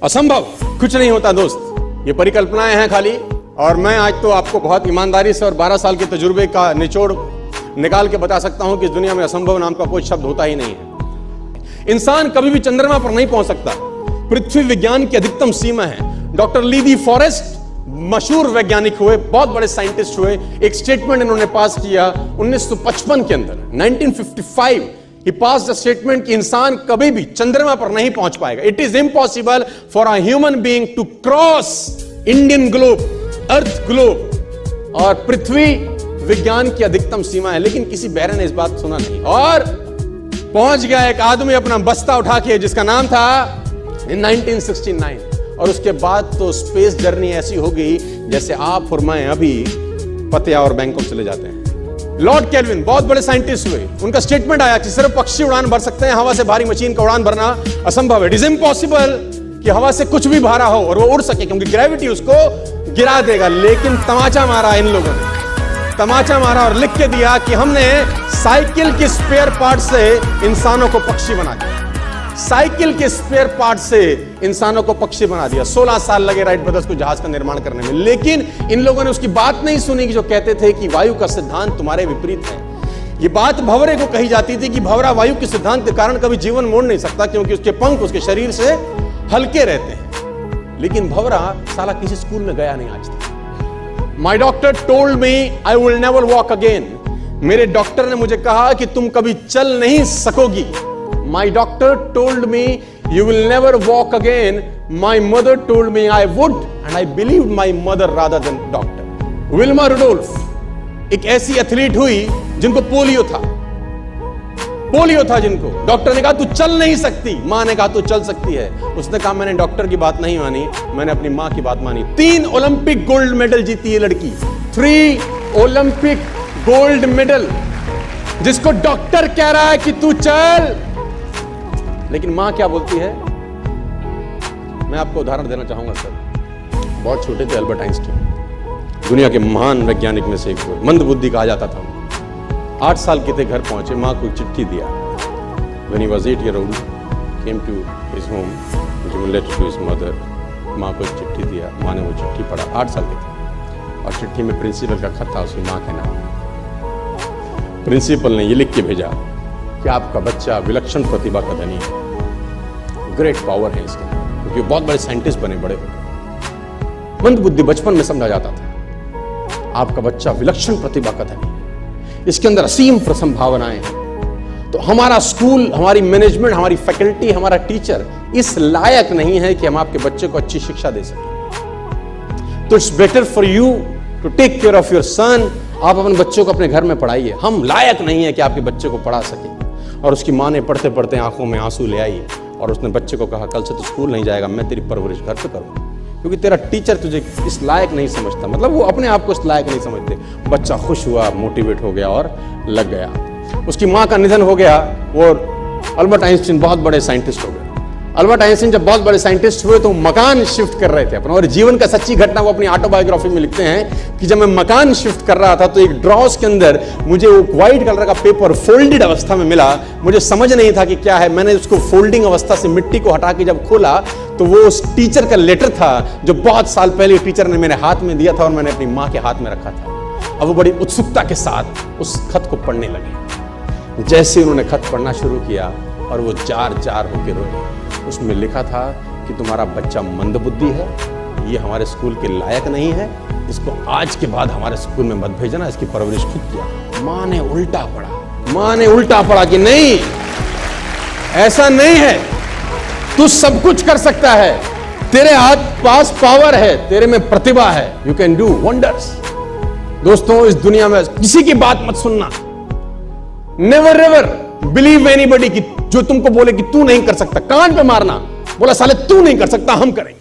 असंभव कुछ नहीं होता दोस्त, ये परिकल्पनाएं हैं खाली। और मैं आज तो आपको बहुत ईमानदारी से और 12 साल के तजुर्बे का निचोड़ निकाल के बता सकता हूं कि इस दुनिया में असंभव नाम का कोई शब्द होता ही नहीं है। इंसान कभी भी चंद्रमा पर नहीं पहुंच सकता, पृथ्वी विज्ञान की अधिकतम सीमा है। डॉक्टर ली फॉरेस्ट मशहूर वैज्ञानिक हुए, बहुत बड़े साइंटिस्ट हुए। एक स्टेटमेंट इन्होंने पास किया 1955 के अंदर, 1955 he passed a statement कि इंसान कभी भी चंद्रमा पर नहीं पहुंच पाएगा। It is impossible for a human being to cross Indian globe, earth globe. और पृथ्वी विज्ञान की अधिकतम सीमा है, लेकिन किसी बहरे ने इस बात सुना नहीं और पहुंच गया एक आदमी अपना बस्ता उठा के, जिसका नाम था in 1969। और उसके बाद तो स्पेस जर्नी ऐसी हो गई जैसे आप और मैं अभी पतिया और बैंकॉक चले जाते हैं। लॉर्ड केल्विन बहुत बड़े साइंटिस्ट हुए, उनका स्टेटमेंट आया कि सिर्फ पक्षी उड़ान भर सकते हैं, हवा से भारी मशीन का उड़ान भरना असंभव है। इट इज इम्पॉसिबल कि हवा से कुछ भी भारा हो और वो उड़ सके, क्योंकि ग्रेविटी उसको गिरा देगा। लेकिन तमाचा मारा इन लोगों ने, तमाचा मारा और लिख के दिया कि हमने साइकिल के स्पेयर पार्ट से इंसानों को पक्षी बना दिया। साइकिल के स्पेयर पार्ट से इंसानों को पक्षी बना दिया। 16 साल लगे राइट ब्रदर्स को जहाज का निर्माण करने में, लेकिन इन लोगों ने उसकी बात नहीं सुनी कि जो कहते थे कि वायु का सिद्धांत तुम्हारे विपरीत है। ये बात भंवरे को कही जाती थी कि भंवरा वायु के सिद्धांत के कारण कभी जीवन मोड़ नहीं सकता, क्योंकि उसके पंख उसके शरीर से हल्के रहते हैं। लेकिन भंवरा साला किसी स्कूल में गया नहीं आज तक। माई doctor told me I will never walk again. मेरे डॉक्टर ने मुझे कहा कि तुम कभी चल नहीं सकोगी। My doctor told me you will never walk again. My mother told me I would, and I believed my mother rather than doctor. Wilma Rudolph एक ऐसी एथलीट हुई जिनको पोलियो था जिनको डॉक्टर ने कहा तू चल नहीं सकती, मां ने कहा तू चल सकती है। उसने कहा मैंने डॉक्टर की बात नहीं मानी, मैंने अपनी मां की बात मानी। 3 ओलंपिक गोल्ड मेडल जीती है लड़की, 3 ओलंपिक गोल्ड मेडल, जिसको डॉक्टर कह रहा है कि तू चल। लेकिन मां क्या बोलती है? मैं आपको उदाहरण देना चाहूंगा सर। बहुत छोटे थे अल्बर्ट आइंस्टाइन, दुनिया के महान वैज्ञानिक में से एक हुए, मंद बुद्धि कहा जाता था। 8 साल के थे, घर पहुंचे, मां को एक चिट्ठी दिया। When he was 8 years old, came to his home, given letter to his mother। मां को एक चिट्ठी दिया, मां ने वो चिट्ठी पढ़ा। 8 साल के थे और चिट्ठी में प्रिंसिपल का खत था, उसकी मां के नाम। प्रिंसिपल ने ये लिख के भेजा कि आपका बच्चा विलक्षण प्रतिभा का धनी है, ग्रेट पावर है इसके, क्योंकि बहुत बड़े साइंटिस्ट बने, बड़े हो गए। मंद बुद्धि बचपन में समझा जाता था। आपका बच्चा विलक्षण प्रतिभा का धनी है, इसके अंदर असीम संभावनाएं हैं। तो हमारा स्कूल, हमारी मैनेजमेंट, हमारी फैकल्टी, हमारा टीचर इस लायक नहीं है कि हम आपके बच्चे को अच्छी शिक्षा दे सकें। तो it's better for you to take care of your son. आप अपने बच्चों को अपने घर में पढ़ाइए। हम लायक नहीं है कि आपके बच्चे को पढ़ा सके। और उसकी मां ने पढ़ते पढ़ते आंखों में आंसू ले आई और उसने बच्चे को कहा कल से तो स्कूल नहीं जाएगा, मैं तेरी परवरिश घर पे करूंगा, क्योंकि तेरा टीचर तुझे इस लायक नहीं समझता। मतलब वो अपने आप को इस लायक नहीं समझते। बच्चा खुश हुआ, मोटिवेट हो गया और लग गया। उसकी मां का निधन हो गया। वो अल्बर्ट आइंस्टीन बहुत बड़े साइंटिस्ट हो गए। अल्बर्ट आइंस्टीन जब बहुत बड़े साइंटिस्ट हुए तो मकान शिफ्ट कर रहे थे अपना, और जीवन का सच्ची घटना वो अपनी ऑटोबायोग्राफी में लिखते हैं कि जब मैं मकान शिफ्ट कर रहा था तो एक ड्रॉस के अंदर मुझे वो व्हाइट कलर का पेपर फोल्डेड अवस्था में मिला। मुझे समझ नहीं था कि क्या है। मैंने उसको फोल्डिंग अवस्था से मिट्टी को हटा के जब खोला तो वो उस टीचर का लेटर था जो बहुत साल पहले टीचर ने मेरे हाथ में दिया था और मैंने अपनी माँ के हाथ में रखा था। अब वो बड़ी उत्सुकता के साथ उस खत को पढ़ने लगे। जैसे उन्होंने खत पढ़ना शुरू किया और वो जार जार होकर रोए। उसमें लिखा था कि तुम्हारा बच्चा मंदबुद्धि है, ये हमारे स्कूल के लायक नहीं है, इसको आज के बाद हमारे स्कूल में मत भेजना, इसकी परवरिश खुद किया। मां ने उल्टा पढ़ा कि नहीं, ऐसा नहीं है, तू सब कुछ कर सकता है, तेरे हाथ पास पावर है, तेरे में प्रतिभा है, यू कैन डू वंडर्स। दोस्तों, इस दुनिया में किसी की बात मत सुनना। नेवर एवर बिलीव एनीबॉडी कि जो तुमको बोले कि तू नहीं कर सकता, कान पे मारना, बोला साले तू नहीं कर सकता, हम करेंगे।